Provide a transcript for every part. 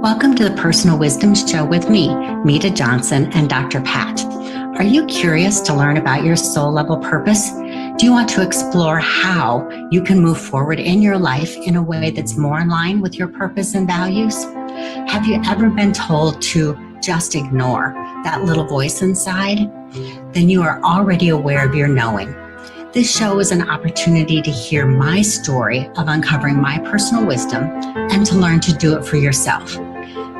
Welcome to the Personal Wisdom Show with me, Medha Johnson, and Dr. Pat. Are you curious to learn about your soul level purpose? Do you want to explore how you can move forward in your life in a way that's more in line with your purpose and values? Have you ever been told to just ignore that little voice inside? Then you are already aware of your knowing. This show is an opportunity to hear my story of uncovering my personal wisdom and to learn to do it for yourself.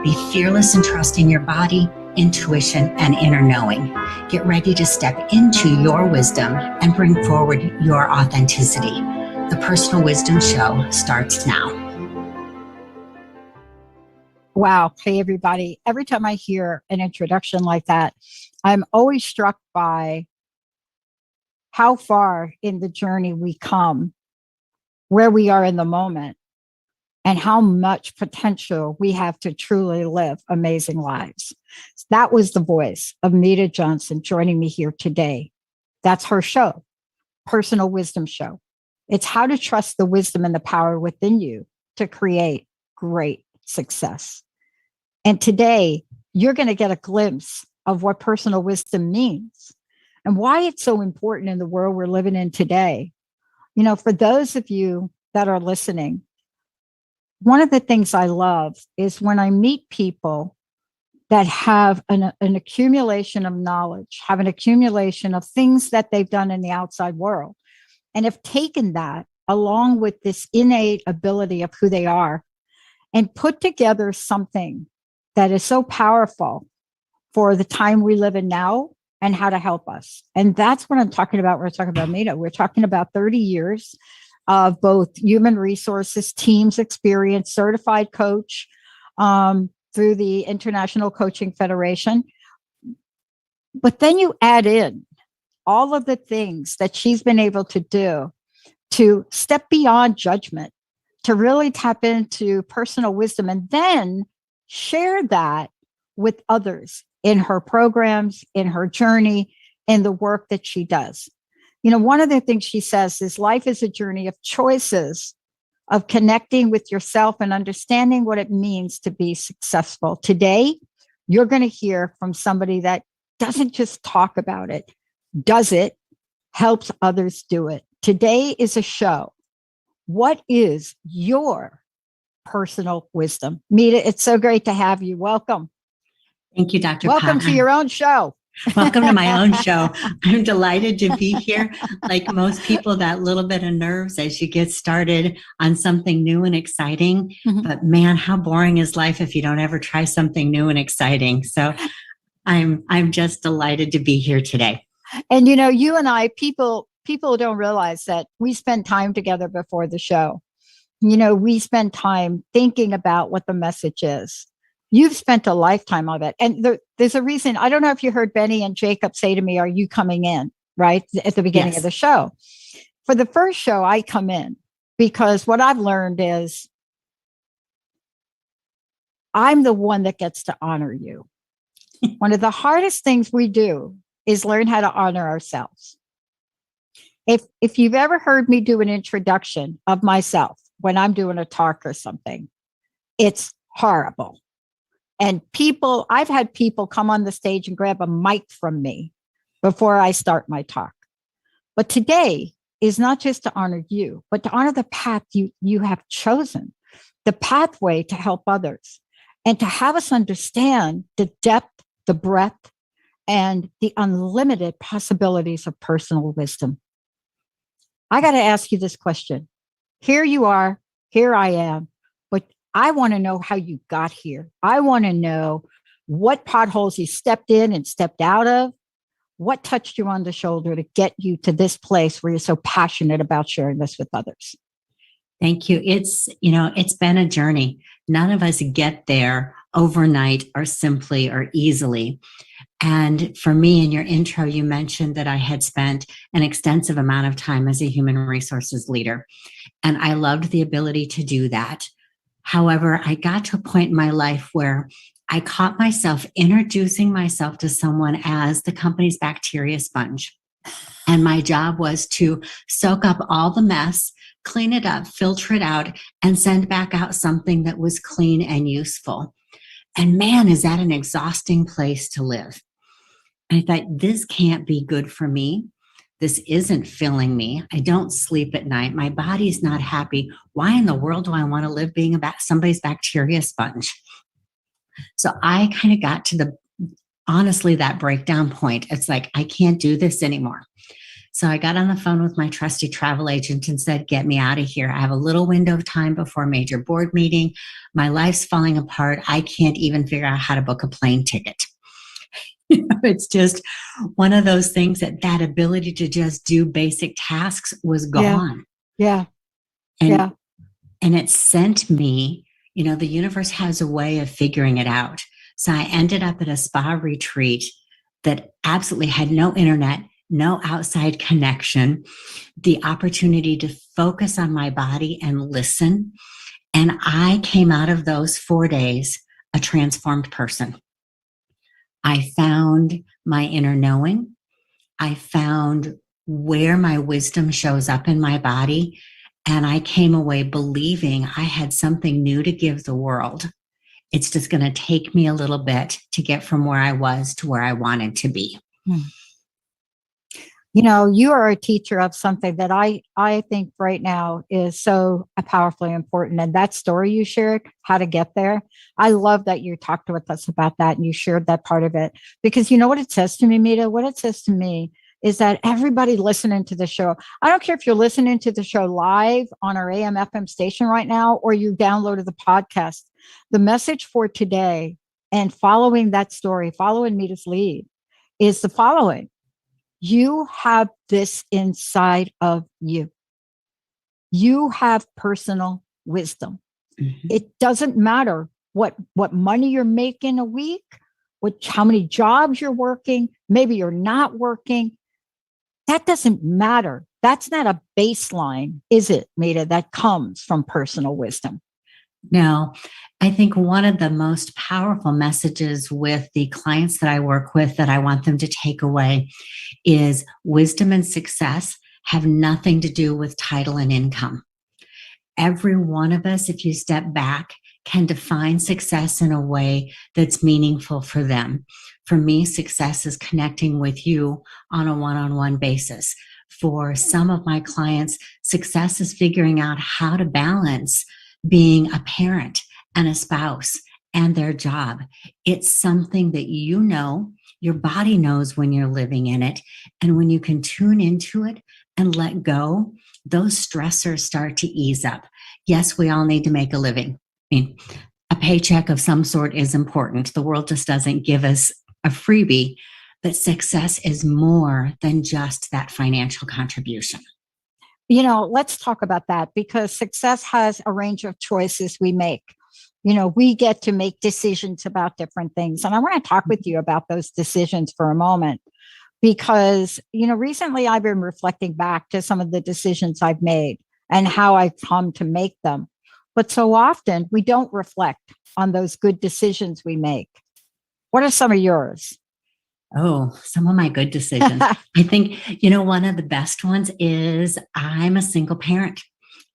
Be fearless and trusting your body, intuition, and inner knowing. Get ready to step into your wisdom and bring forward your authenticity. The Personal Wisdom Show starts now. Wow. Hey, everybody. Every time I hear an introduction like that, I'm always struck by how far in the journey we come, where we are in the moment, and how much potential we have to truly live amazing lives. That was the voice of Medha Johnson joining me here today. That's her show, Personal Wisdom Show. It's how to trust the wisdom and the power within you to create great success. And today, you're going to get a glimpse of what personal wisdom means and why it's so important in the world we're living in today. You know, for those of you that are listening, one of the things I love is when I meet people that have an accumulation of knowledge, have an accumulation of things that they've done in the outside world, and have taken that along with this innate ability of who they are and put together something that is so powerful for the time we live in now and how to help us. And that's what I'm talking about. We're talking about Medha. We're talking about 30 years of both human resources, teams experience, certified coach through the International Coaching Federation. But then you add in all of the things that she's been able to do to step beyond judgment, to really tap into personal wisdom, and then share that with others in her programs, in her journey, in the work that she does. You know, one of the things she says is life is a journey of choices, of connecting with yourself and understanding what it means to be successful. Today, you're going to hear from somebody that doesn't just talk about it, does it, helps others do it. Today is a show. What is your personal wisdom? Medha, it's so great to have you. Welcome. Thank you, Dr. Welcome to your own show. Welcome to my own show. I'm delighted to be here. Like most people, that little bit of nerves as you get started on something new and exciting. Mm-hmm. But man, how boring is life if you don't ever try something new and exciting? So I'm just delighted to be here today. And you know, you and I, people don't realize that we spend time together before the show. You know, we spend time thinking about what the message is. You've spent a lifetime of it. And there's a reason. I don't know if you heard Benny and Jacob say to me, are you coming in? Right at the beginning of the show. For the first show, I come in because what I've learned is I'm the one that gets to honor you. One of the hardest things we do is learn how to honor ourselves. If you've ever heard me do an introduction of myself when I'm doing a talk or something, it's horrible. And I've had people come on the stage and grab a mic from me before I start my talk. But today is not just to honor you, but to honor the path you have chosen, the pathway to help others, and to have us understand the depth, the breadth, and the unlimited possibilities of personal wisdom. I got to ask you this question. Here you are, here I am, but I want to know how you got here. I want to know what potholes you stepped in and stepped out of, what touched you on the shoulder to get you to this place where you're so passionate about sharing this with others. Thank you. It's been a journey. None of us get there overnight or simply or easily. And for me, in your intro, you mentioned that I had spent an extensive amount of time as a human resources leader. And I loved the ability to do that. However, I got to a point in my life where I caught myself introducing myself to someone as the company's bacteria sponge. And my job was to soak up all the mess, clean it up, filter it out, and send back out something that was clean and useful. And man, is that an exhausting place to live. I thought, this can't be good for me. This isn't filling me. I don't sleep at night. My body's not happy. Why in the world do I want to live being somebody's bacteria sponge? So I kind of got to honestly, that breakdown point. It's like, I can't do this anymore. So I got on the phone with my trusty travel agent and said, get me out of here. I have a little window of time before a major board meeting. My life's falling apart. I can't even figure out how to book a plane ticket. It's just one of those things that ability to just do basic tasks was gone. Yeah. And it sent me, the universe has a way of figuring it out. So I ended up at a spa retreat that absolutely had no internet, no outside connection, the opportunity to focus on my body and listen. And I came out of those 4 days a transformed person. I found my inner knowing. I found where my wisdom shows up in my body. And I came away believing I had something new to give the world. It's just going to take me a little bit to get from where I was to where I wanted to be. You are a teacher of something that I think right now is so powerfully important. And that story you shared, how to get there. I love that you talked with us about that and you shared that part of it. Because you know what it says to me, Medha? What it says to me is that everybody listening to the show, I don't care if you're listening to the show live on our AM FM station right now, or you downloaded the podcast, the message for today and following that story, following Medha's lead is the following. You have this inside of you. You have personal wisdom. Mm-hmm. It doesn't matter what money you're making a week, how many jobs you're working, maybe you're not working. That doesn't matter. That's not a baseline, is it, Medha, that comes from personal wisdom? No, I think one of the most powerful messages with the clients that I work with that I want them to take away is wisdom and success have nothing to do with title and income. Every one of us, if you step back, can define success in a way that's meaningful for them. For me, success is connecting with you on a one-on-one basis. For some of my clients, success is figuring out how to balance being a parent and a spouse and their job. It's something that your body knows when you're living in it. And when you can tune into it and let go, those stressors start to ease up. Yes, we all need to make a living. I mean, a paycheck of some sort is important. The world just doesn't give us a freebie, but success is more than just that financial contribution. Let's talk about that, because success has a range of choices we make. We get to make decisions about different things. And I want to talk with you about those decisions for a moment, because, recently I've been reflecting back to some of the decisions I've made and how I've come to make them. But so often we don't reflect on those good decisions we make. What are some of yours? Oh, some of my good decisions. I think, one of the best ones is I'm a single parent.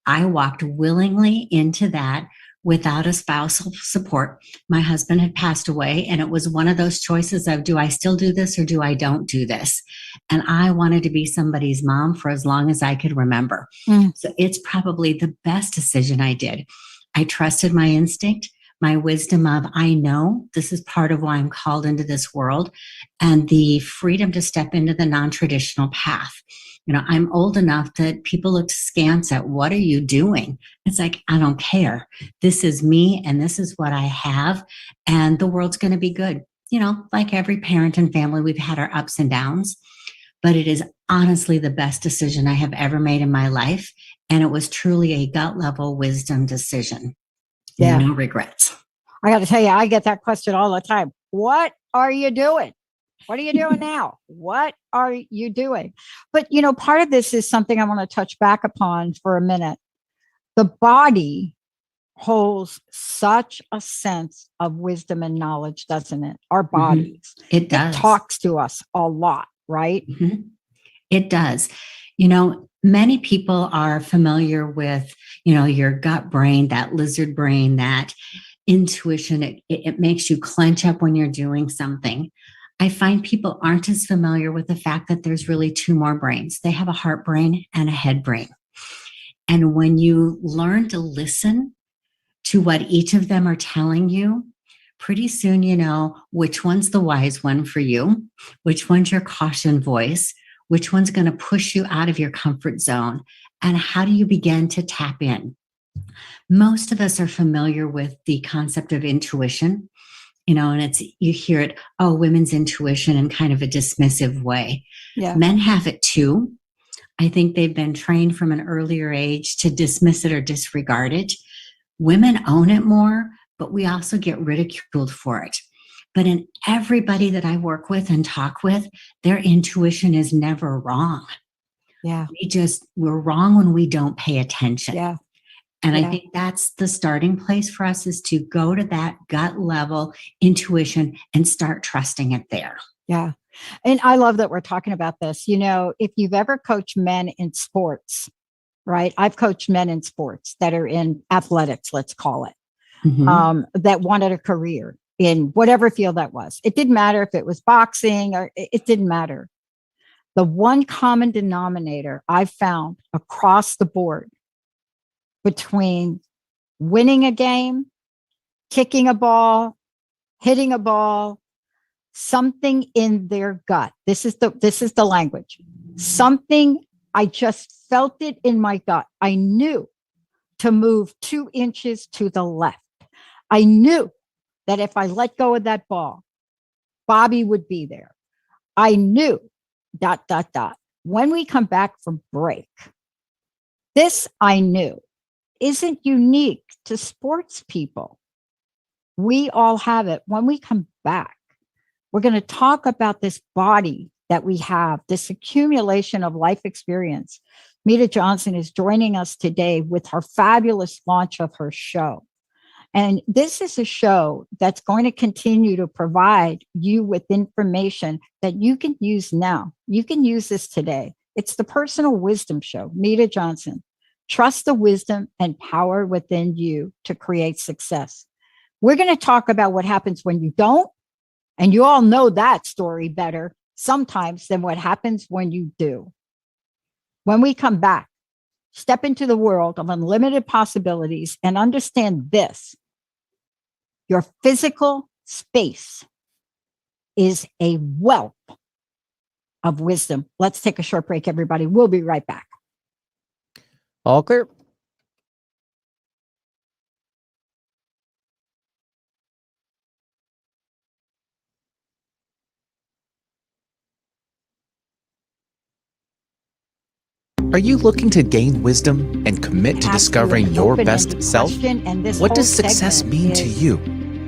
I walked willingly into that without a spousal support. My husband had passed away, and it was one of those choices of, do I still do this or do I don't do this? And I wanted to be somebody's mom for as long as I could remember. So it's probably the best decision I did. I trusted my instinct, my wisdom of, I know this is part of why I'm called into this world, and the freedom to step into the non-traditional path. I'm old enough that people look askance at, what are you doing? It's like, I don't care. This is me and this is what I have, and the world's going to be good. Like every parent and family, we've had our ups and downs, but it is honestly the best decision I have ever made in my life. And it was truly a gut level wisdom decision. Yeah. No regrets. I got to tell you, I get that question all the time. What are you doing? What are you doing now? What are you doing? But, part of this is something I want to touch back upon for a minute. The body holds such a sense of wisdom and knowledge, doesn't it? Our bodies. It does. It talks to us a lot, right? It does. Many people are familiar with, your gut brain, that lizard brain, that intuition. It makes you clench up when you're doing something. I find people aren't as familiar with the fact that there's really two more brains. They have a heart brain and a head brain. And when you learn to listen to what each of them are telling you, pretty soon you know which one's the wise one for you, which one's your caution voice, which one's going to push you out of your comfort zone, and how do you begin to tap in. Most of us are familiar with the concept of intuition, and you hear it, oh, women's intuition, in kind of a dismissive way. Yeah. Men have it too. I think they've been trained from an earlier age to dismiss it or disregard it. Women own it more, but we also get ridiculed for it. But in everybody that I work with and talk with, their intuition is never wrong. Yeah. We're wrong when we don't pay attention. Yeah. And I think that's the starting place for us, is to go to that gut level intuition and start trusting it there. Yeah. And I love that we're talking about this. If you've ever coached men in sports, right? I've coached men in sports that are in athletics, let's call it, that wanted a career in whatever field that was. It didn't matter if it was boxing or it didn't matter. The one common denominator I found across the board between winning a game, kicking a ball, hitting a ball, something in their gut. This is the language. Something, I just felt it in my gut. I knew to move 2 inches to the left. I knew that if I let go of that ball, Bobby would be there. I knew ... When we come back from break, this I knew isn't unique to sports people. We all have it. When we come back, we're going to talk about this body that we have, this accumulation of life experience. Medha Johnson is joining us today with her fabulous launch of her show. And this is a show that's going to continue to provide you with information that you can use now. You can use this today. It's the Personal Wisdom Show. Medha Johnson. Trust the wisdom and power within you to create success. We're going to talk about what happens when you don't. And you all know that story better sometimes than what happens when you do. When we come back, step into the world of unlimited possibilities and understand this. Your physical space is a wealth of wisdom. Let's take a short break, everybody. We'll be right back. All clear. Are you looking to gain wisdom and commit to discovering your best self? What does success mean to you?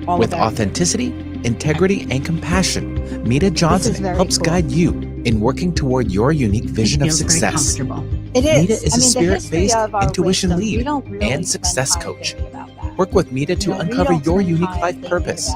With authenticity, integrity, and compassion, Medha Johnson helps guide you in working toward your unique vision of success. It is. Medha is a spirit-based intuition lead and success coach. Work with Medha to uncover your unique life purpose.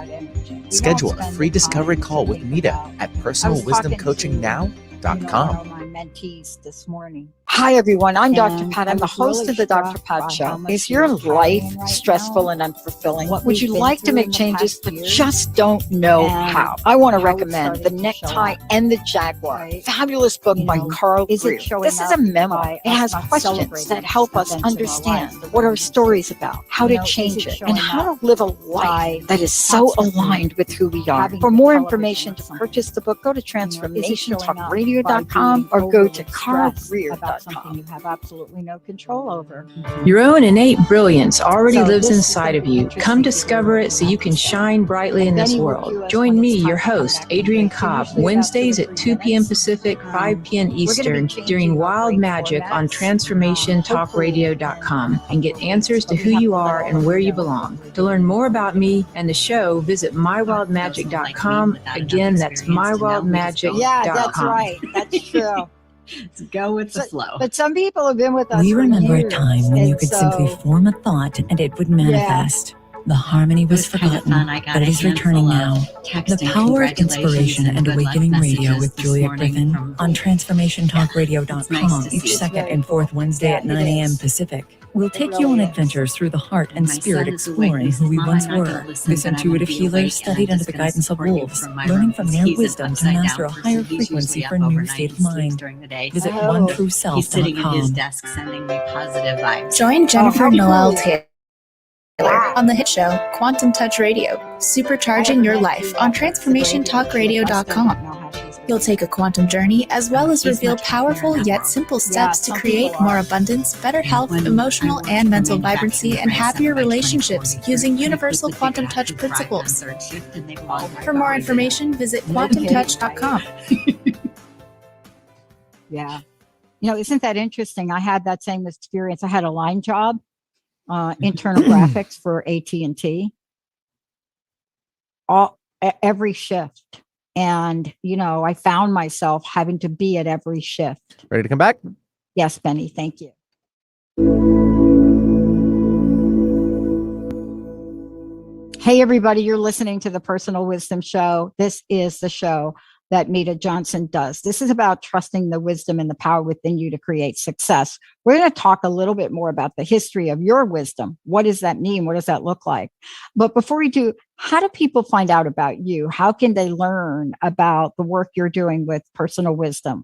Schedule a free discovery call with Medha at personalwisdomcoachingnow.com. Mentees this morning. Hi, everyone. I'm Dr. Pat. I'm the host of the Dr. Pat Show. Is your life stressful and unfulfilling? Would you like to make changes but just don't know how? I want to recommend The Necktie and the Jaguar. Fabulous book by Carl Greer. This is a memoir. It has questions that help us understand what our story is about, how to change it, and how to live a life that is so aligned with who we are. For more information to purchase the book, go to transformationtalkradio.com or go to carlgreer.com. Something you have absolutely no control over. Your own innate brilliance already lives inside of you. Come discover it so you can shine brightly in this world. Join me, your host, Adrienne Cobb, Wednesdays at 2 p.m. Pacific, 5 p.m. Eastern, during Wild Magic on TransformationTalkRadio.com, and get answers to who you are and where you belong. To learn more about me and the show, visit mywildmagic.com. Again, that's mywildmagic.com. Yeah, that's right. That's true. Go with the flow. But some people have been with us. We remember years, a time when you could simply form a thought and it would manifest. The harmony was forgotten, but it is returning now. The Power of Inspiration and Awakening Radio with Julia Griffin on TransformationTalkRadio.com each second and fourth Wednesday at 9 a.m. Pacific. We'll take you on adventures through the heart and spirit, exploring who we once were. This intuitive healer studied under the guidance of wolves, learning from their wisdom to master a higher frequency for a new state of mind. Visit OneTrueSelf.com. Join Jennifer Noel Taylor on the hit show Quantum Touch Radio, supercharging your life on TransformationTalkRadio.com. You'll take a quantum journey as well as reveal powerful yet simple steps to create more abundance, better health, emotional and mental vibrancy, and happier relationships using universal quantum touch principles. For more information, visit quantumtouch.com. Yeah. You know, isn't that interesting? I had that same experience. I had a line job, internal graphics for AT&T, every shift. And, you know, I found myself having to be at every shift. Ready to come back? Yes, Benny. Thank you. Hey, everybody. You're listening to the Personal Wisdom Show. This is the show that Medha Johnson does. This is about trusting the wisdom and the power within you to create success. We're going to talk a little bit more about the history of your wisdom. What does that mean? What does that look like? But before we do, how do people find out about you? How can they learn about the work you're doing with personal wisdom?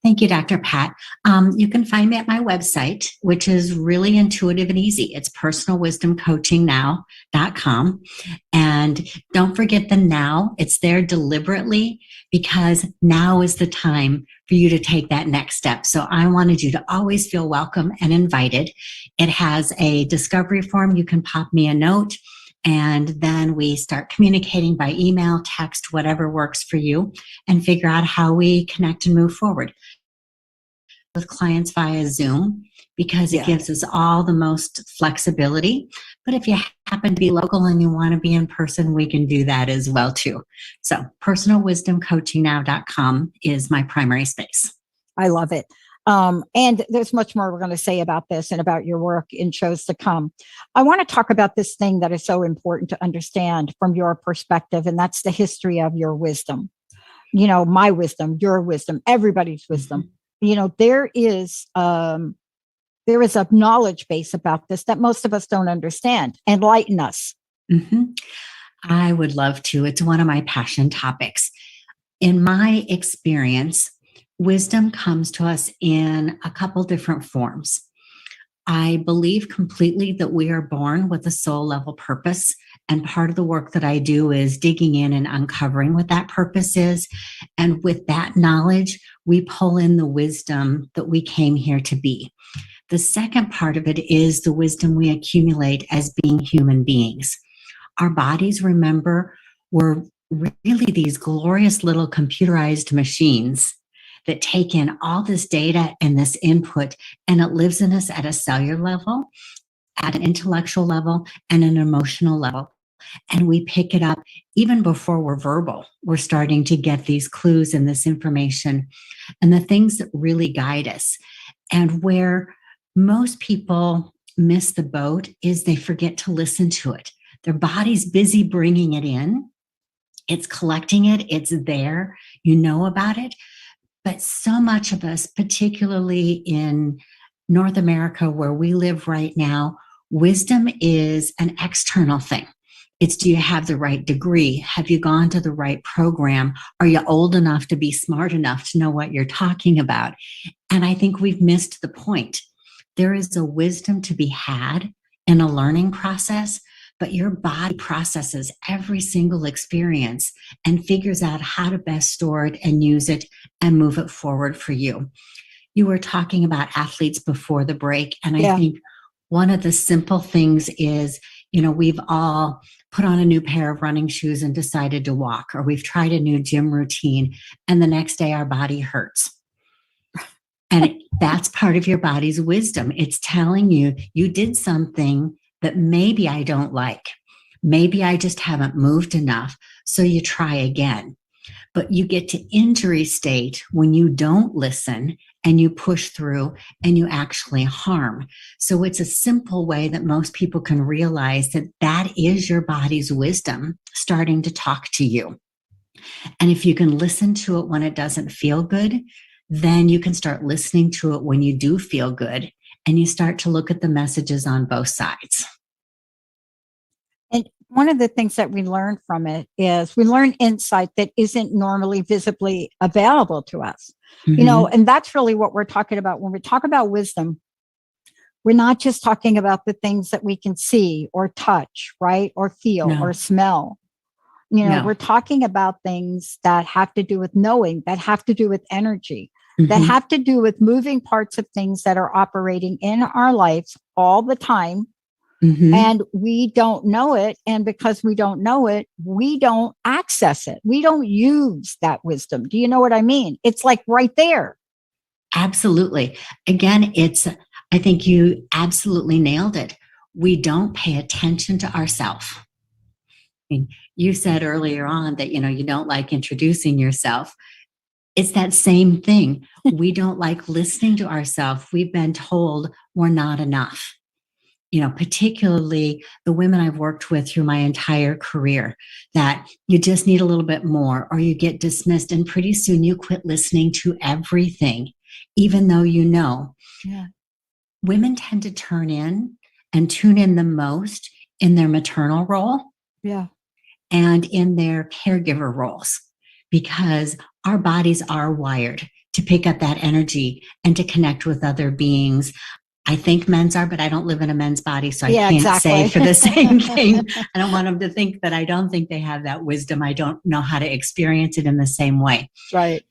Thank you, Dr. Pat. You can find me at my website, which is really intuitive and easy. It's personalwisdomcoachingnow.com. And don't forget the now. It's there deliberately because now is the time for you to take that next step. So I wanted you to always feel welcome and invited. It has a discovery form. You can pop me a note. And then we start communicating by email, text, whatever works for you, and figure out how we connect and move forward with clients via Zoom, because it gives us all the most flexibility. But if you happen to be local and you want to be in person, we can do that as well too. So personalwisdomcoachingnow.com is my primary space. I love it. And there's much more we're going to say about this and about your work in shows to come. I want to talk about this thing that is so important to understand from your perspective, and that's the history of your wisdom. You know, my wisdom, your wisdom, everybody's wisdom. Mm-hmm. You know, there is a knowledge base about this that most of us don't understand. Enlighten us. Mm-hmm. I would love to. It's one of my passion topics. In my experience, wisdom comes to us in a couple different forms. I believe completely that we are born with a soul level purpose. And part of the work that I do is digging in and uncovering what that purpose is. And with that knowledge, we pull in the wisdom that we came here to be. The second part of it is the wisdom we accumulate as being human beings. Our bodies, remember, were really these glorious little computerized machines that take in all this data and this input, and it lives in us at a cellular level, at an intellectual level, and an emotional level. And we pick it up even before we're verbal. We're starting to get these clues and this information and the things that really guide us. And where most people miss the boat is they forget to listen to it. Their body's busy bringing it in. It's collecting it. It's there. You know about it. But so much of us, particularly in North America, where we live right now, wisdom is an external thing. It's, do you have the right degree? Have you gone to the right program? Are you old enough to be smart enough to know what you're talking about? And I think we've missed the point. There is a wisdom to be had in a learning process, but your body processes every single experience and figures out how to best store it and use it and move it forward for you. You were talking about athletes before the break, and I think one of the simple things is, you know, we've all put on a new pair of running shoes and decided to walk, or we've tried a new gym routine, and the next day our body hurts. And that's part of your body's wisdom. It's telling you, you did something that maybe I don't like. Maybe I just haven't moved enough. So you try again. But you get to injury state when you don't listen and you push through and you actually harm. So it's a simple way that most people can realize that that is your body's wisdom starting to talk to you. And if you can listen to it when it doesn't feel good, then you can start listening to it when you do feel good, and you start to look at the messages on both sides. And one of the things that we learn from it is we learn insight that isn't normally visibly available to us. Mm-hmm. You know, and that's really what we're talking about. When we talk about wisdom, we're not just talking about the things that we can see or touch, right? Or feel or smell. You know, we're talking about things that have to do with knowing, that have to do with energy, that have to do with moving parts of things that are operating in our lives all the time. And we don't know it. And because we don't know it, we don't access it. We don't use that wisdom. Do you know what I mean? It's like right there. Absolutely. Again, I think you absolutely nailed it. We don't pay attention to ourselves. I mean, you said earlier on that, you know, you don't like introducing yourself. It's that same thing. We don't like listening to ourselves. We've been told we're not enough. You know, particularly the women I've worked with through my entire career, that you just need a little bit more, or you get dismissed, and pretty soon you quit listening to everything, even though you know. Yeah. Women tend to turn in and tune in the most in their maternal role. Yeah. And in their caregiver roles, because our bodies are wired to pick up that energy and to connect with other beings. I think men's are, but I don't live in a men's body, so I can't say for the same thing. I don't want them to think that I don't think they have that wisdom. I don't know how to experience it in the same way. Right.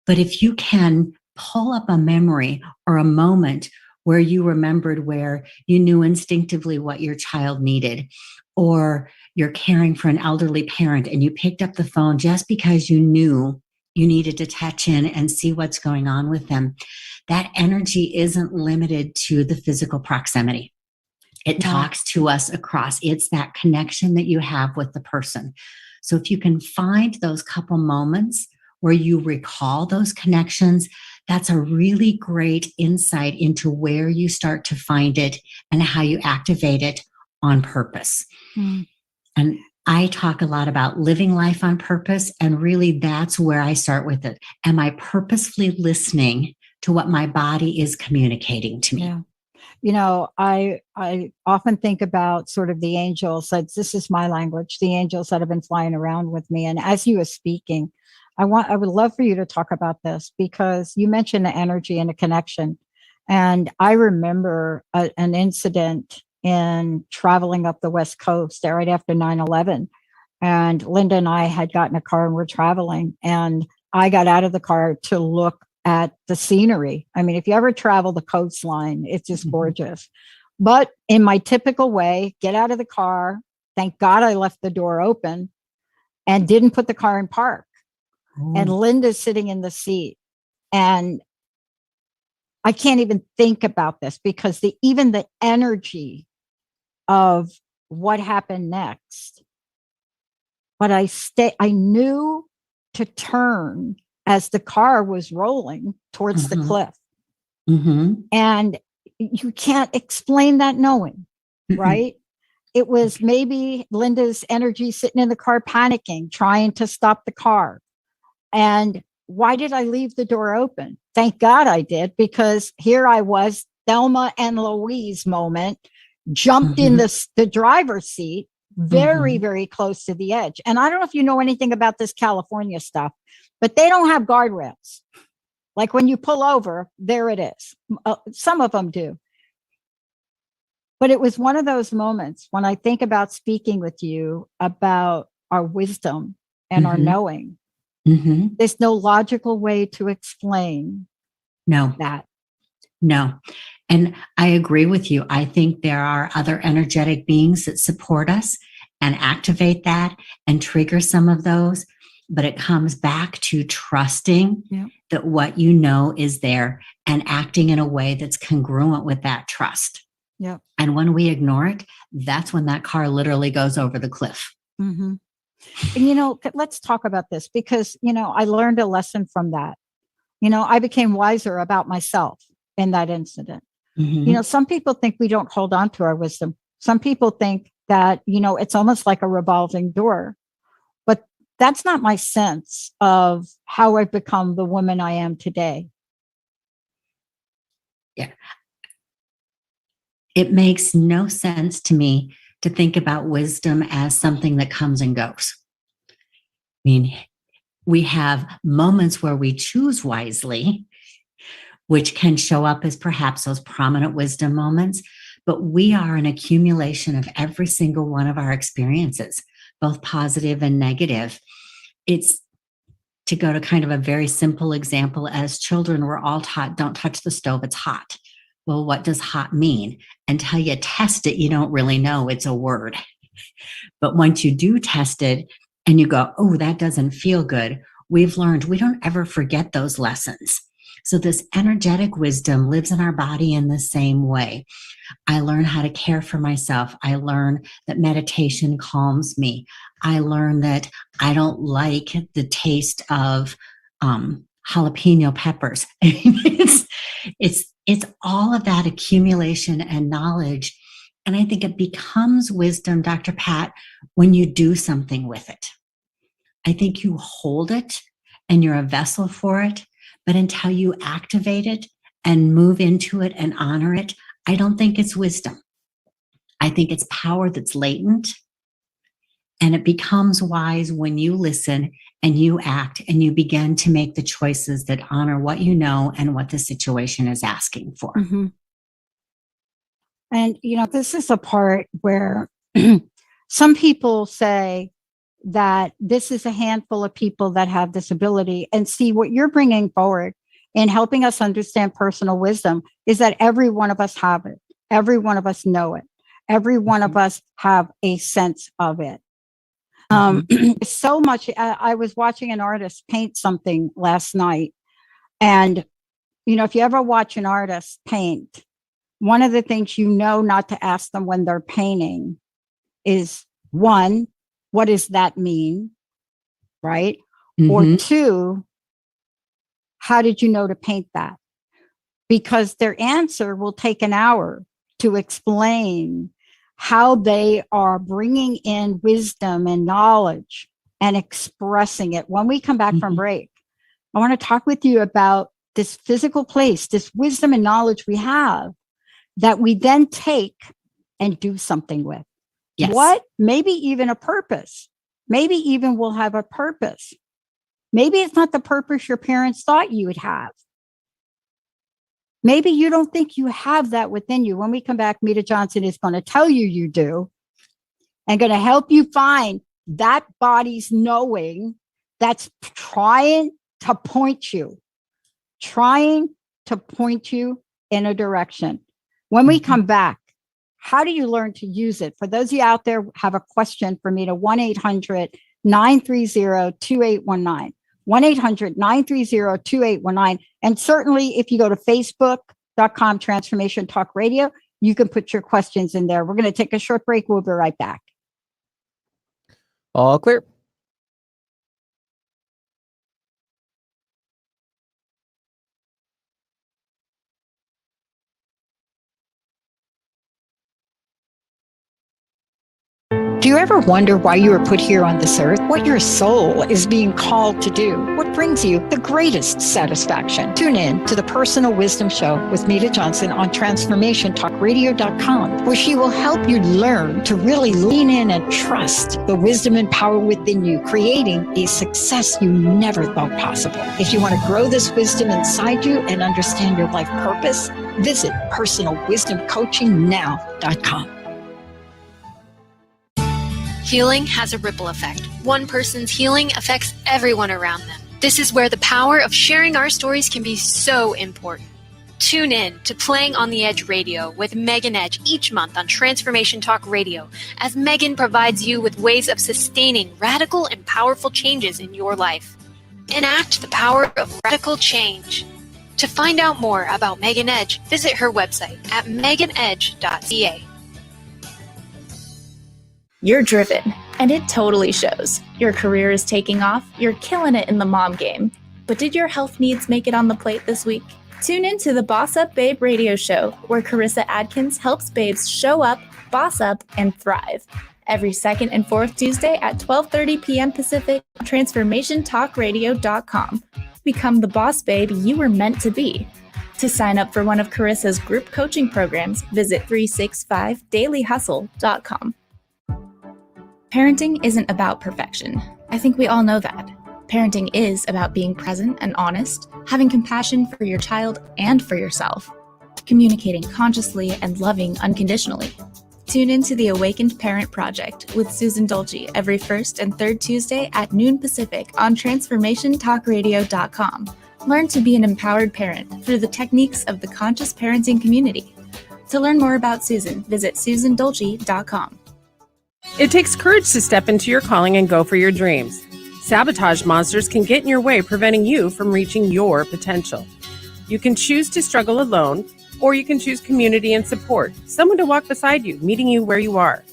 But if you can pull up a memory or a moment where you remembered where you knew instinctively what your child needed, or you're caring for an elderly parent and you picked up the phone just because you knew you needed to touch in and see what's going on with them, that energy isn't limited to the physical proximity. It talks to us across. It's that connection that you have with the person. So if you can find those couple moments where you recall those connections, that's a really great insight into where you start to find it and how you activate it on purpose. And I talk a lot about living life on purpose, and really that's where I start with it. Am I purposefully listening to what my body is communicating to me? Yeah. You know, I often think about sort of the angels. This is my language, the angels that have been flying around with me. And as you were speaking, I would love for you to talk about this, because you mentioned the energy and the connection. And I remember an incident in traveling up the West Coast right after 9/11. And Linda and I had gotten a car and we're traveling. And I got out of the car to look at the scenery. I mean, if you ever travel the coastline, it's just gorgeous. But in my typical way, get out of the car. Thank God I left the door open and didn't put the car in park. And Linda's sitting in the seat. And I can't even think about this, because even the energy of what happened next. But I knew to turn as the car was rolling towards the cliff. And you can't explain that knowing, right? It was maybe Linda's energy sitting in the car panicking, trying to stop the car. And why did I leave the door open? Thank God I did, because here I was, Thelma and Louise moment, jumped in the driver's seat, very, very close to the edge. And I don't know if you know anything about this California stuff, but they don't have guardrails. Like when you pull over, there it is. Some of them do. But it was one of those moments when I think about speaking with you about our wisdom and our knowing. There's no logical way to explain that. No. And I agree with you. I think there are other energetic beings that support us and activate that and trigger some of those. But it comes back to trusting that what you know is there and acting in a way that's congruent with that trust. And when we ignore it, that's when that car literally goes over the cliff. And, let's talk about this because, I learned a lesson from that. I became wiser about myself in that incident. Mm-hmm. Some people think we don't hold on to our wisdom. Some people think that, it's almost like a revolving door. But that's not my sense of how I've become the woman I am today. Yeah. It makes no sense to me to think about wisdom as something that comes and goes. I mean, we have moments where we choose wisely, which can show up as perhaps those prominent wisdom moments, but we are an accumulation of every single one of our experiences, both positive and negative. It's to go to kind of a very simple example. As children, we're all taught, don't touch the stove, it's hot. Well, what does hot mean? Until you test it, you don't really know it's a word. But once you do test it and you go, oh, that doesn't feel good, we've learned we don't ever forget those lessons. So this energetic wisdom lives in our body in the same way. I learn how to care for myself. I learn that meditation calms me. I learn that I don't like the taste of jalapeno peppers. It's all of that accumulation and knowledge. And I think it becomes wisdom, Dr. Pat, when you do something with it. I think you hold it and you're a vessel for it, but until you activate it and move into it and honor it, I don't think it's wisdom. I think it's power that's latent, and it becomes wise when you listen and you act and you begin to make the choices that honor what you know and what the situation is asking for. Mm-hmm. And, this is a part where some people say that this is a handful of people that have this ability. And see, what you're bringing forward in helping us understand personal wisdom is that every one of us have it. Every one of us know it. Every one of us have a sense of it. So much. I was watching an artist paint something last night. And, if you ever watch an artist paint, one of the things not to ask them when they're painting is, one, what does that mean? Right? Mm-hmm. Or two, how did you know to paint that? Because their answer will take an hour to explain how they are bringing in wisdom and knowledge and expressing it. When we come back from break, I want to talk with you about this physical place, this wisdom and knowledge we have that we then take and do something with. Yes. What? Maybe even a purpose. Maybe even we'll have a purpose. Maybe it's not the purpose your parents thought you would have. Maybe you don't think you have that within you. When we come back, Medha Johnson is going to tell you do and going to help you find that body's knowing that's trying to point you in a direction. When we come back, how do you learn to use it? For those of you out there who have a question for me, to 1-800-930-2819. 1-800-930-2819. And certainly if you go to facebook.com Transformation Talk Radio, you can put your questions in there. We're going to take a short break. We'll be right back. All clear. Do you ever wonder why you were put here on this earth? What your soul is being called to do? What brings you the greatest satisfaction? Tune in to the Personal Wisdom Show with Medha Johnson on TransformationTalkRadio.com, where she will help you learn to really lean in and trust the wisdom and power within you, creating a success you never thought possible. If you want to grow this wisdom inside you and understand your life purpose, visit PersonalWisdomCoachingNow.com. Healing has a ripple effect. One person's healing affects everyone around them. This is where the power of sharing our stories can be so important. Tune in to Playing on the Edge Radio with Megan Edge each month on Transformation Talk Radio, as Megan provides you with ways of sustaining radical and powerful changes in your life. Enact the power of radical change. To find out more about Megan Edge, visit her website at meganedge.ca. You're driven, And it totally shows. Your career is taking off, you're killing it in the mom game. But did your health needs make it on the plate this week? Tune in to the Boss Up Babe radio show, where Carissa Adkins helps babes show up, boss up, and thrive. Every second and fourth Tuesday at 12:30 p.m. Pacific, transformationtalkradio.com. Become the boss babe you were meant to be. To sign up for one of Carissa's group coaching programs, visit 365dailyhustle.com. Parenting isn't about perfection. I think we all know that. Parenting is about being present and honest, having compassion for your child and for yourself, communicating consciously and loving unconditionally. Tune into the Awakened Parent Project with Susan Dolce every first and third Tuesday at noon Pacific on transformationtalkradio.com. Learn to be an empowered parent through the techniques of the conscious parenting community. To learn more about Susan, visit susandolce.com. It takes courage to step into your calling and go for your dreams. Sabotage monsters can get in your way, preventing you from reaching your potential. You can choose to struggle alone, or you can choose community and support, someone to walk beside you, meeting you where you are.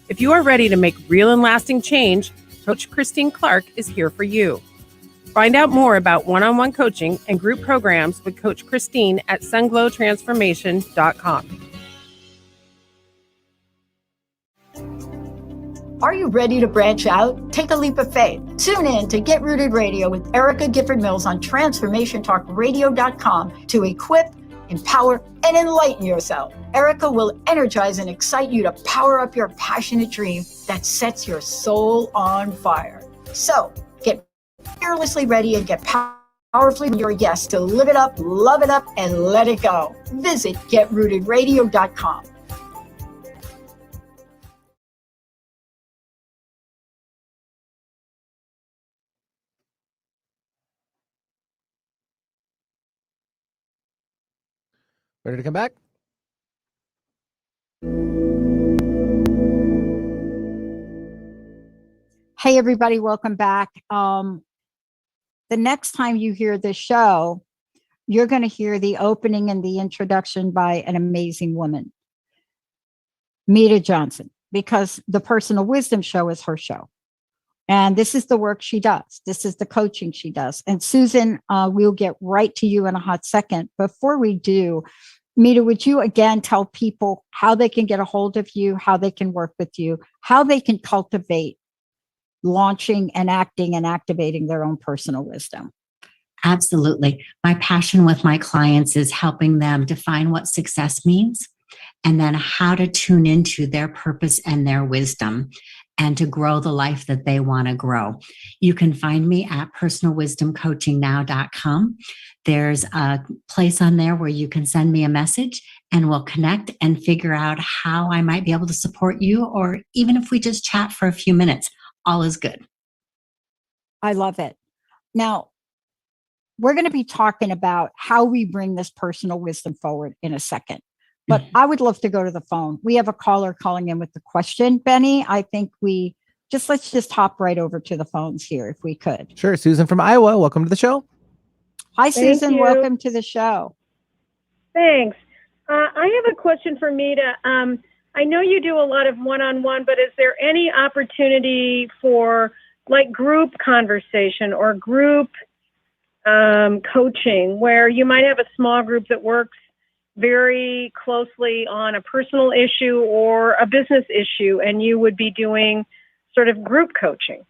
If you are ready to make real and lasting change, Coach Christine Clark is here for you. Find out more about one-on-one coaching and group programs with Coach Christine at sunglowtransformation.com. Are you ready to branch out? Take a leap of faith. Tune in to Get Rooted Radio with Erica Gifford Mills on transformationtalkradio.com to equip, empower, and enlighten yourself. Erica will energize and excite you to power up your passionate dream that sets your soul on fire. So get fearlessly ready and get powerfully your yes to live it up, love it up, and let it go. Visit getrootedradio.com. Ready to come back? Hey, everybody, welcome back. The next time you hear this show, you're going to hear the opening and the introduction by an amazing woman, Medha Johnson, because the Personal Wisdom Show is her show. And this is the work she does. This is the coaching she does. And Susan, we'll get right to you in a hot second. Before we do, Medha, would you again tell people how they can get a hold of you, how they can work with you, how they can cultivate launching and acting and activating their own personal wisdom? Absolutely. My passion with my clients is helping them define what success means and then how to tune into their purpose and their wisdom and to grow the life that they want to grow. You can find me at personalwisdomcoachingnow.com. There's a place on there where you can send me a message and we'll connect and figure out how I might be able to support you, or even if we just chat for a few minutes, all is good. I love it. Now, we're going to be talking about how we bring this personal wisdom forward in a second. But I would love to go to the phone. We have a caller calling in with the question, Benny. I think let's just hop right over to the phones here if we could. Sure. Susan from Iowa, welcome to the show. Hi, Susan. Welcome to the show. Thanks. I have a question for Medha. I know you do a lot of one-on-one, but is there any opportunity for like group conversation or group coaching where you might have a small group that works very closely on a personal issue or a business issue, and you would be doing sort of group coaching?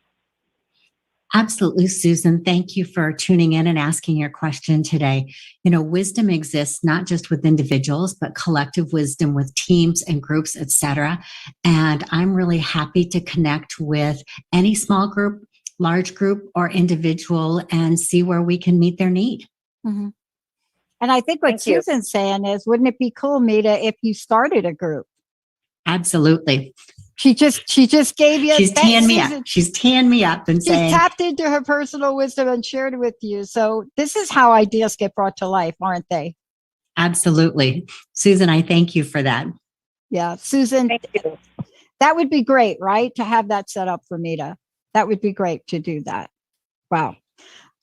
Absolutely, Susan. Thank you for tuning in and asking your question today. You know, wisdom exists not just with individuals, but collective wisdom with teams and groups, etc. And I'm really happy to connect with any small group, large group, or individual and see where we can meet their need. Mm-hmm. And I think what Susan's saying is, wouldn't it be cool, Medha, if you started a group? Absolutely. She just gave you. She's teeing me up. She's teeing me up and saying. She tapped into her personal wisdom and shared it with you. So this is how ideas get brought to life, aren't they? Absolutely. Susan, I thank you for that. Yeah, Susan, thank you. That would be great, right? To have that set up for Medha. That would be great to do that. Wow.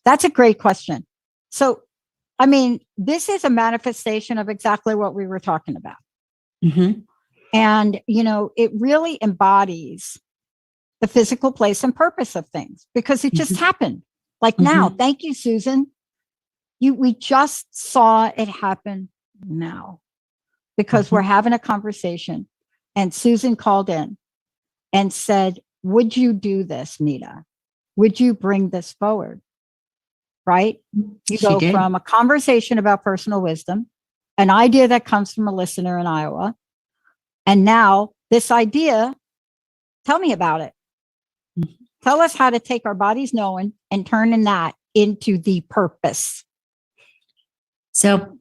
That's a great question. So, I mean, this is a manifestation of exactly what we were talking about. Mm-hmm. And, you know, it really embodies the physical place and purpose of things, because it just happened. Like now, thank you, Susan. We just saw it happen now, because we're having a conversation and Susan called in and said, would you do this, Medha? Would you bring this forward? Right? You go from a conversation about personal wisdom, an idea that comes from a listener in Iowa, and now this idea, tell me about it. Tell us how to take our bodies knowing and turning that into the purpose. So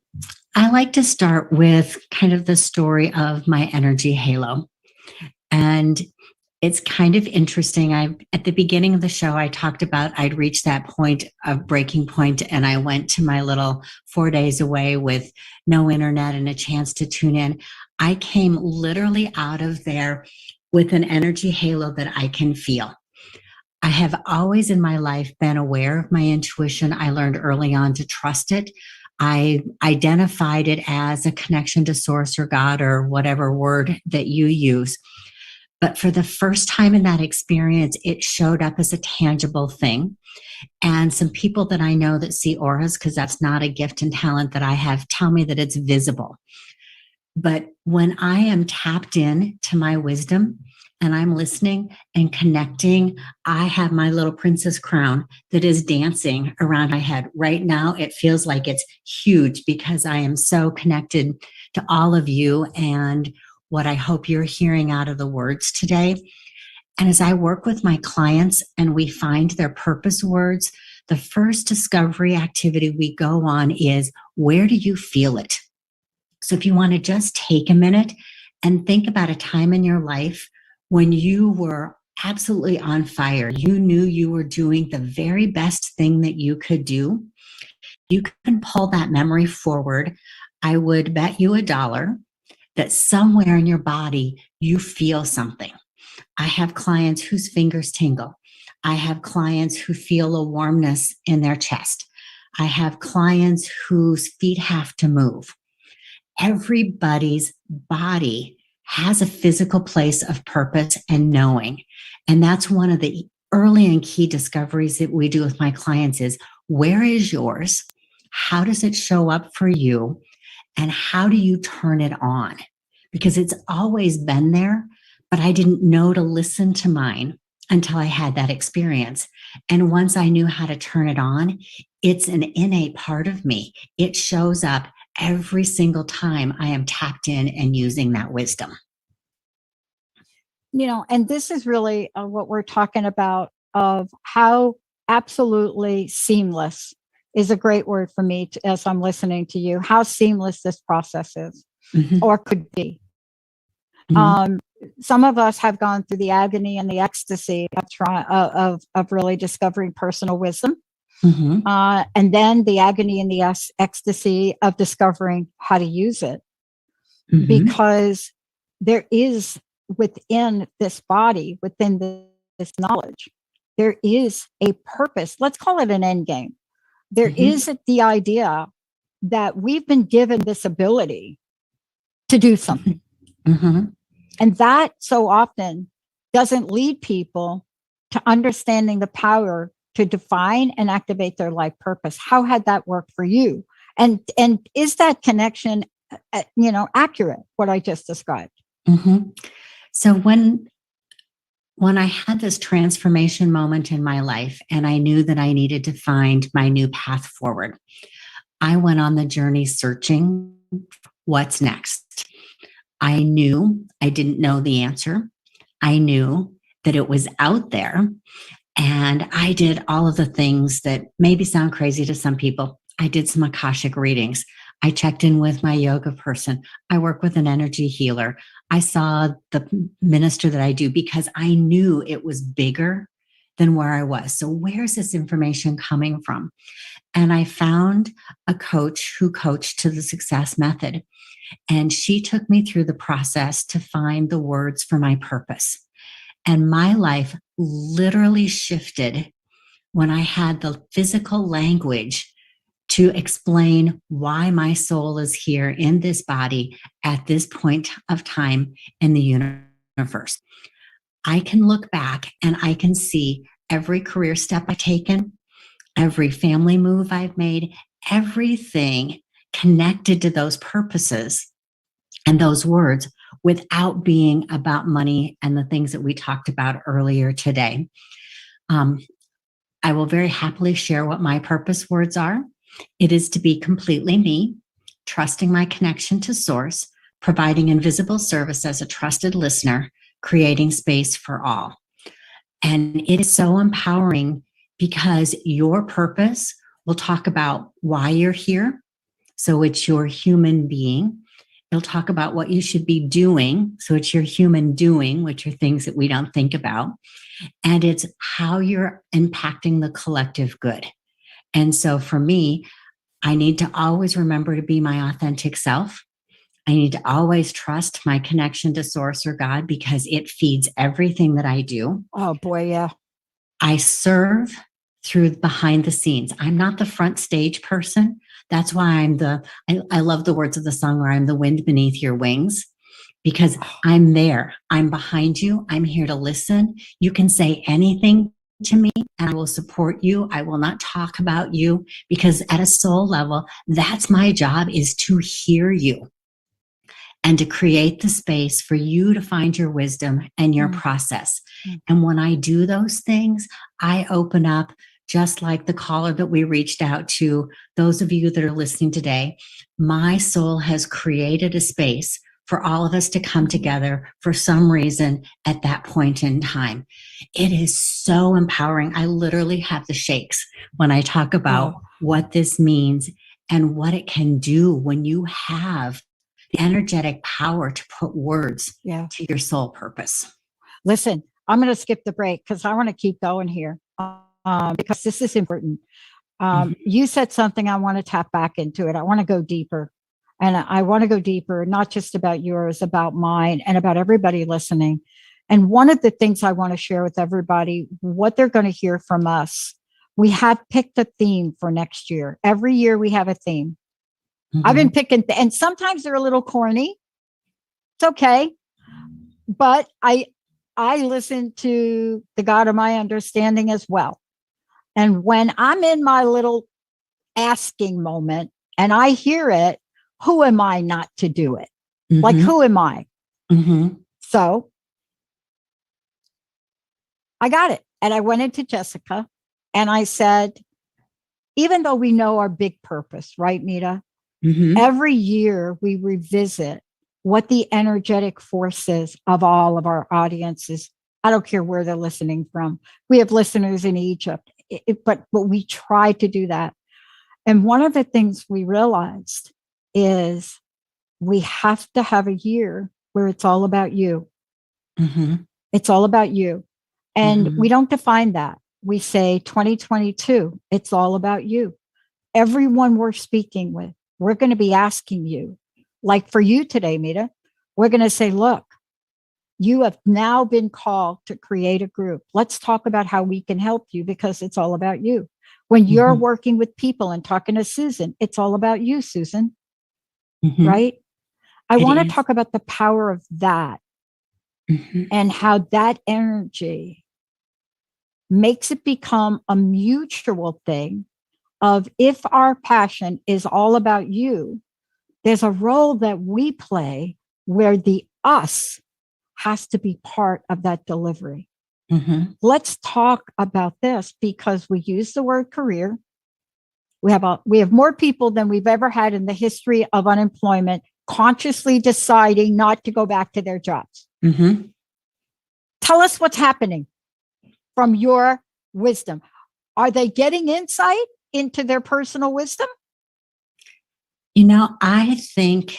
I like to start with kind of the story of my energy halo. And it's kind of interesting. At the beginning of the show, I talked about I'd reached that point of breaking point, and I went to my little 4 days away with no internet and a chance to tune in. I came literally out of there with an energy halo that I can feel. I have always in my life been aware of my intuition. I learned early on to trust it. I identified it as a connection to source or God or whatever word that you use. But for the first time in that experience, it showed up as a tangible thing. And some people that I know that see auras, because that's not a gift and talent that I have, tell me that it's visible. But when I am tapped in to my wisdom and I'm listening and connecting, I have my little princess crown that is dancing around my head. Right now, it feels like it's huge because I am so connected to all of you and what I hope you're hearing out of the words today. And as I work with my clients and we find their purpose words, the first discovery activity we go on is, where do you feel it? So if you want to just take a minute and think about a time in your life when you were absolutely on fire, you knew you were doing the very best thing that you could do, you can pull that memory forward. I would bet you $1 that somewhere in your body, you feel something. I have clients whose fingers tingle. I have clients who feel a warmness in their chest. I have clients whose feet have to move. Everybody's body has a physical place of purpose and knowing. And that's one of the early and key discoveries that we do with my clients is, where is yours? How does it show up for you? And how do you turn it on? Because it's always been there, but I didn't know to listen to mine until I had that experience. And once I knew how to turn it on, it's an innate part of me. It shows up every single time I am tapped in and using that wisdom. You know, and this is really what we're talking about, of how absolutely seamless is a great word for me as I'm listening to you, how seamless this process is or could be. Some of us have gone through the agony and the ecstasy of really discovering personal wisdom. And then the agony and the ecstasy of discovering how to use it. Because there is within this body, within this knowledge, there is a purpose. Let's call it an end game. There is the idea that we've been given this ability to do something. And that so often doesn't lead people to understanding the power to define and activate their life purpose. How had that worked for you? And is that connection, accurate, what I just described? So when I had this transformation moment in my life and I knew that I needed to find my new path forward, I went on the journey searching what's next. I knew I didn't know the answer. I knew that it was out there. And I did all of the things that maybe sound crazy to some people. I did some Akashic readings. I checked in with my yoga person. I work with an energy healer. I saw the minister that I do because I knew it was bigger than where I was. So where's this information coming from? And I found a coach who coached to the Success Method. And she took me through the process to find the words for my purpose. And my life literally shifted when I had the physical language to explain why my soul is here in this body at this point of time in the universe. I can look back and I can see every career step I've taken, every family move I've made, everything connected to those purposes and those words without being about money and the things that we talked about earlier today. I will very happily share what my purpose words are. It is to be completely me, trusting my connection to source, providing invisible service as a trusted listener, creating space for all. And it is so empowering because your purpose will talk about why you're here. So it's your human being. It'll talk about what you should be doing. So it's your human doing, which are things that we don't think about. And it's how you're impacting the collective good. And so for me, I need to always remember to be my authentic self. I need to always trust my connection to source or God because it feeds everything that I do. Oh boy, yeah. I serve through behind the scenes. I'm not the front stage person. That's why I love the words of the song where I'm the wind beneath your wings because I'm there. I'm behind you. I'm here to listen. You can say anything to me and I will support you. I will not talk about you because at a soul level, that's my job, is to hear you and to create the space for you to find your wisdom and your process. And when I do those things, I open up, just like the caller that we reached out to, those of you that are listening today. My soul has created a space for all of us to come together for some reason at that point in time. It is so empowering. I literally have the shakes when I talk about what this means and what it can do when you have the energetic power to put words to your soul purpose. Listen, I'm going to skip the break because I want to keep going here because this is important. You said something, I want to tap back into it. I want to go deeper. And I want to go deeper, not just about yours, about mine, and about everybody listening. And one of the things I want to share with everybody, what they're going to hear from us, we have picked a theme for next year. Every year we have a theme. I've been picking, and sometimes they're a little corny. It's okay. But I listen to the God of my understanding as well. And when I'm in my little asking moment and I hear it, who am I not to do it? Like, who am I? So I got it. And I went into Jessica and I said, even though we know our big purpose, right, Medha? Every year we revisit what the energetic forces of all of our audiences. I don't care where they're listening from. We have listeners in Egypt, but we try to do that. And one of the things we realized is we have to have a year where it's all about you. It's all about you. And we don't define that. We say 2022, it's all about you. Everyone we're speaking with, we're going to be asking you, like for you today, Medha, we're going to say, look, you have now been called to create a group. Let's talk about how we can help you because it's all about you. When you're working with people and talking to Susan, it's all about you, Susan. Right? I want to talk about the power of that and how that energy makes it become a mutual thing of if our passion is all about you, there's a role that we play where the us has to be part of that delivery. Let's talk about this because we use the word career. We have more people than we've ever had in the history of unemployment consciously deciding not to go back to their jobs. Tell us what's happening from your wisdom. Are they getting insight into their personal wisdom? You know, I think,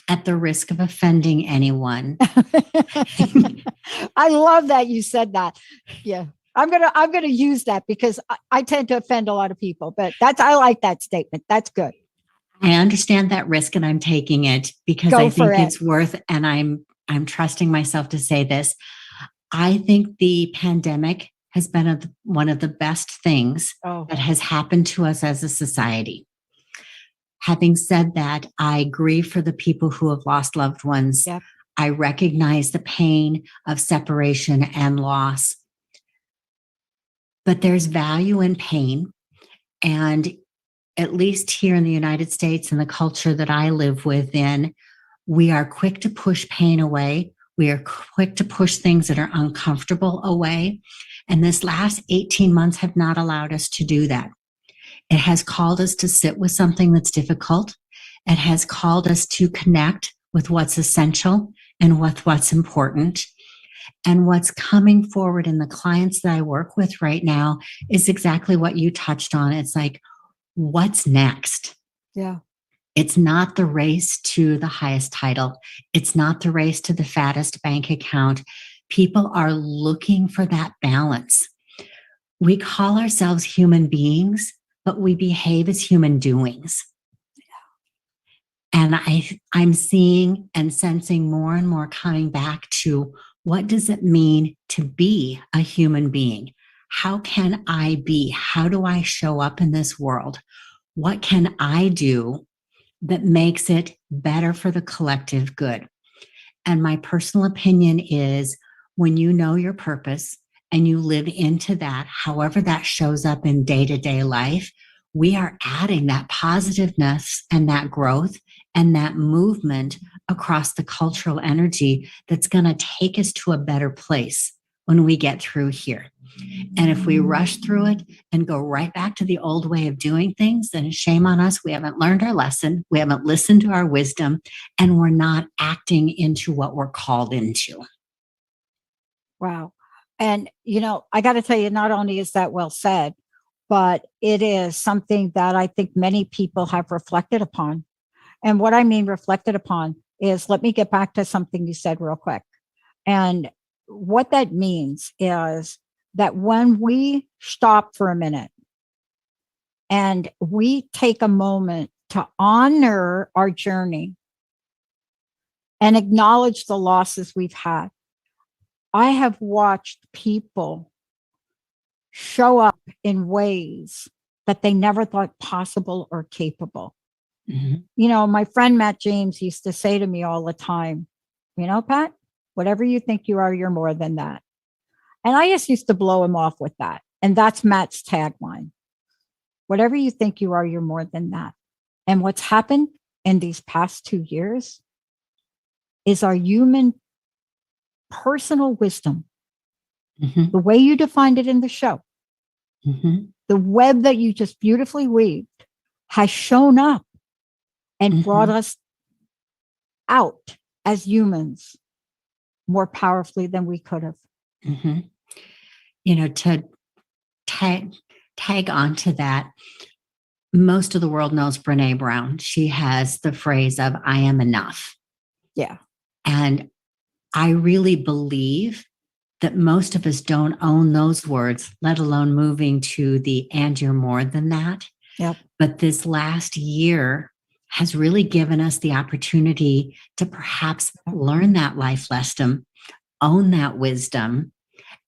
at the risk of offending anyone, I love that you said that. Yeah. I'm gonna use that because I tend to offend a lot of people, but I like that statement. That's good. I understand that risk and I'm taking it because I think it's worth, and I'm trusting myself to say this. I think the pandemic has been one of the best things that has happened to us as a society. Having said that, I grieve for the people who have lost loved ones. I recognize the pain of separation and loss. But there's value in pain. And at least here in the United States and the culture that I live within, we are quick to push pain away. We are quick to push things that are uncomfortable away. And this last 18 months have not allowed us to do that. It has called us to sit with something that's difficult. It has called us to connect with what's essential and with what's important. And what's coming forward in the clients that I work with right now is exactly what you touched on. It's like, what's next? Yeah. It's not the race to the highest title. It's not the race to the fattest bank account. People are looking for that balance. We call ourselves human beings, but we behave as human doings. And I'm seeing and sensing more and more coming back to, what does it mean to be a human being? How can I be? How do I show up in this world? What can I do that makes it better for the collective good? And my personal opinion is, when you know your purpose and you live into that, however that shows up in day-to-day life, we are adding that positiveness and that growth and that movement across the cultural energy that's going to take us to a better place when we get through here. And if we rush through it and go right back to the old way of doing things, then shame on us. We haven't learned our lesson. We haven't listened to our wisdom, and we're not acting into what we're called into. Wow. And, I got to tell you, not only is that well said, but it is something that I think many people have reflected upon. And what I mean reflected upon is, let me get back to something you said real quick. And what that means is that when we stop for a minute and we take a moment to honor our journey and acknowledge the losses we've had, I have watched people show up in ways that they never thought possible or capable. Mm-hmm. My friend Matt James used to say to me all the time, Pat, whatever you think you are, you're more than that. And I just used to blow him off with that. And that's Matt's tagline. Whatever you think you are, you're more than that. And what's happened in these past 2 years is our human personal wisdom, mm-hmm. the way you defined it in the show, mm-hmm. the web that you just beautifully weaved, has shown up and mm-hmm. brought us out as humans more powerfully than we could have. Mm-hmm. To tag onto that, most of the world knows Brene Brown. She has the phrase of, I am enough. Yeah. And I really believe that most of us don't own those words, let alone moving to the, and you're more than that. Yep. But this last year has really given us the opportunity to perhaps learn that life lesson, own that wisdom,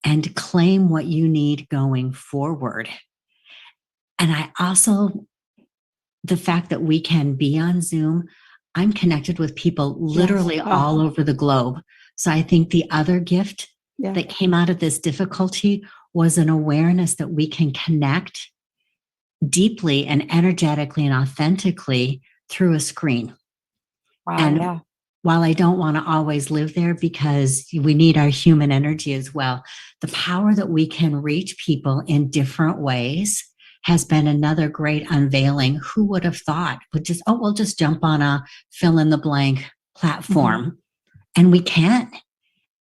and claim what you need going forward. And I also, the fact that we can be on Zoom, I'm connected with people literally all over the globe. So I think the other gift that came out of this difficulty was an awareness that we can connect deeply and energetically and authentically through a screen. Wow, and while I don't want to always live there, because we need our human energy as well, the power that we can reach people in different ways has been another great unveiling. Who would have thought? We'll just jump on a fill in the blank platform. Mm-hmm. And we can.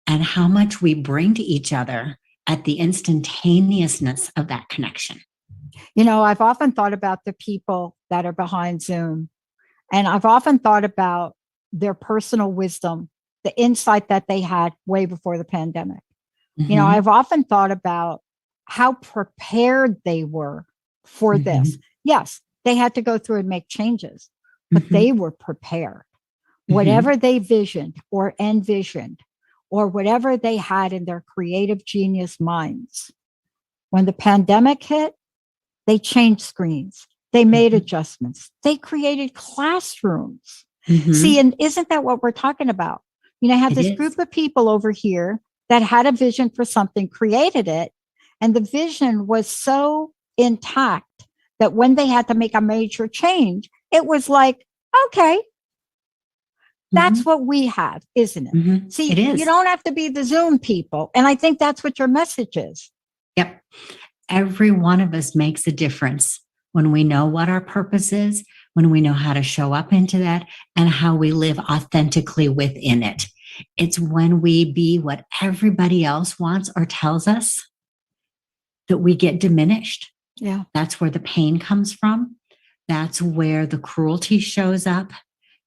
And how much we bring to each other at the instantaneousness of that connection. I've often thought about the people that are behind Zoom, and I've often thought about their personal wisdom, the insight that they had way before the pandemic. Mm-hmm. I've often thought about how prepared they were for mm-hmm. this. Yes, they had to go through and make changes, but mm-hmm. they were prepared. Mm-hmm. Whatever they visioned or envisioned, or whatever they had in their creative genius minds, when the pandemic hit, they changed screens. They made mm-hmm. adjustments. They created classrooms. Mm-hmm. See, and isn't that what we're talking about? You know, I have this group of people over here that had a vision for something, created it, and the vision was so intact that when they had to make a major change, it was like, okay, that's what we have, isn't it? See, it is. You don't have to be the Zoom people. And I think that's what your message is. Yep. Every one of us makes a difference when we know what our purpose is, when we know how to show up into that, and how we live authentically within it. It's when we be what everybody else wants or tells us that we get diminished. Yeah. That's where the pain comes from. That's where the cruelty shows up.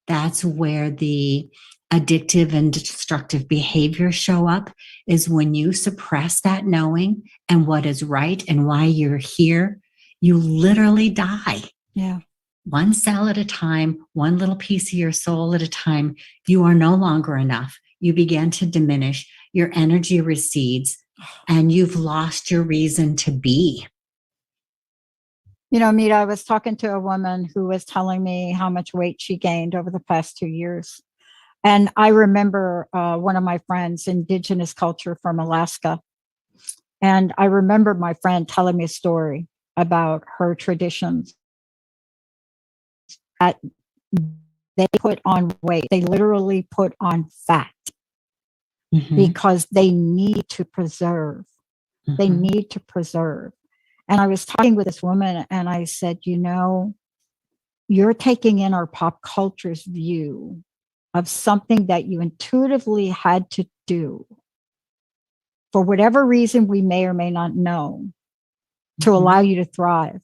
That's where the addictive and destructive behavior show up, is when you suppress that knowing and what is right and why you're here, you literally die. Yeah. One cell at a time, one little piece of your soul at a time, you are no longer enough. You begin to diminish, your energy recedes, and you've lost your reason to be. You know, Medha, I was talking to a woman who was telling me how much weight she gained over the past 2 years. And I remember one of my friends, indigenous culture from Alaska. And I remember my friend telling me a story about her traditions. That they put on weight. They literally put on fat because they need to preserve. They need to preserve. And I was talking with this woman and I said, you know, you're taking in our pop culture's view of something that you intuitively had to do for whatever reason we may or may not know to allow you to thrive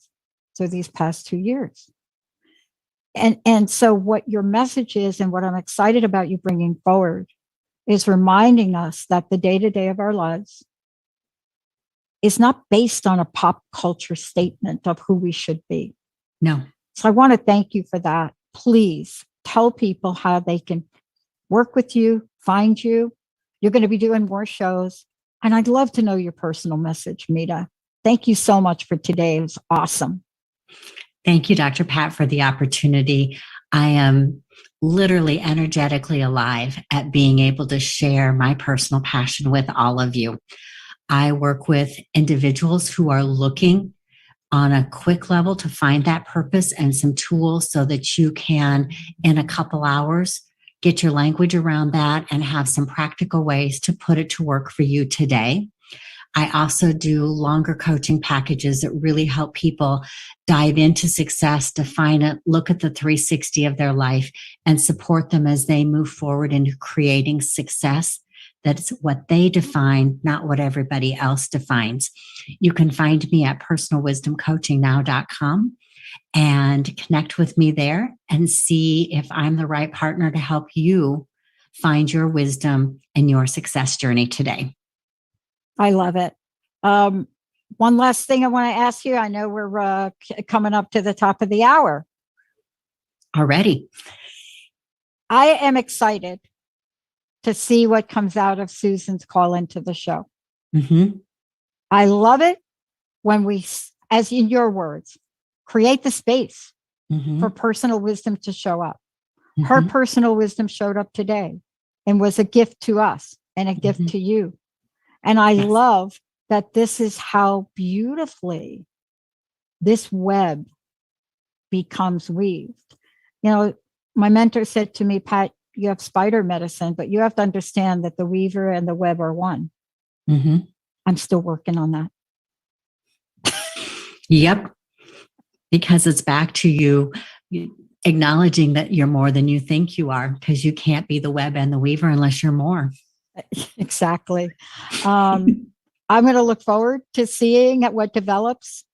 through these past 2 years. And so what your message is, and what I'm excited about you bringing forward, is reminding us that the day-to-day of our lives is not based on a pop culture statement of who we should be. No. So I want to thank you for that. Please tell people how they can work with you, find you. You're going to be doing more shows. And I'd love to know your personal message, Medha. Thank you so much for today. It was awesome. Thank you, Dr. Pat, for the opportunity. I am literally energetically alive at being able to share my personal passion with all of you. I work with individuals who are looking on a quick level to find that purpose and some tools so that you can, in a couple hours, get your language around that and have some practical ways to put it to work for you today. I also do longer coaching packages that really help people dive into success, define it, look at the 360 of their life, and support them as they move forward into creating success. That's what they define, not what everybody else defines. You can find me at personalwisdomcoachingnow.com and connect with me there and see if I'm the right partner to help you find your wisdom and your success journey today. I love it. One last thing I want to ask you. I know we're coming up to the top of the hour already. I am excited to see what comes out of Susan's call into the show. I love it when we, as in your words, create the space for personal wisdom to show up. Her personal wisdom showed up today and was a gift to us and a gift to you. And I love that this is how beautifully this web becomes weaved. You know, my mentor said to me, Pat, you have spider medicine, but you have to understand that the weaver and the web are one. I'm still working on that. Yep. Because it's back to you acknowledging that you're more than you think you are, because you can't be the web and the weaver unless you're more. Exactly. I'm going to look forward to seeing what develops,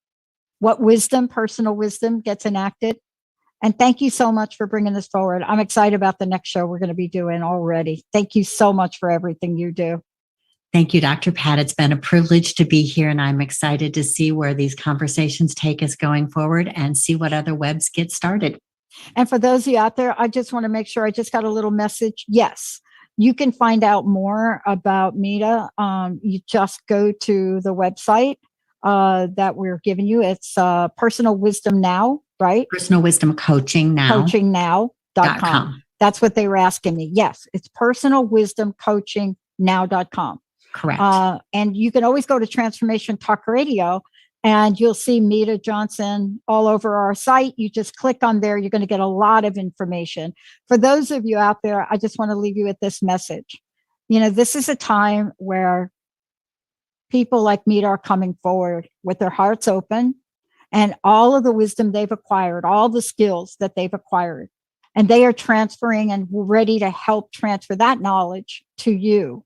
what wisdom, personal wisdom gets enacted. And thank you so much for bringing this forward. I'm excited about the next show we're going to be doing already. Thank you so much for everything you do. Thank you, Dr. Pat. It's been a privilege to be here, and I'm excited to see where these conversations take us going forward and see what other webs get started. And for those of you out there, I just want to make sure I just got a little message. Yes, you can find out more about Medha. You just go to the website that we're giving you. It's Personal Wisdom Now, right? Personal Wisdom Coaching Now. Coachingnow.com. That's what they were asking me. Yes, it's personalwisdomcoachingnow.com. Correct. And you can always go to Transformation Talk Radio and you'll see Medha Johnson all over our site. You just click on there. You're going to get a lot of information. For those of you out there, I just want to leave you with this message. You know, this is a time where people like Medha are coming forward with their hearts open and all of the wisdom they've acquired, all the skills that they've acquired. And they are transferring and ready to help transfer that knowledge to you.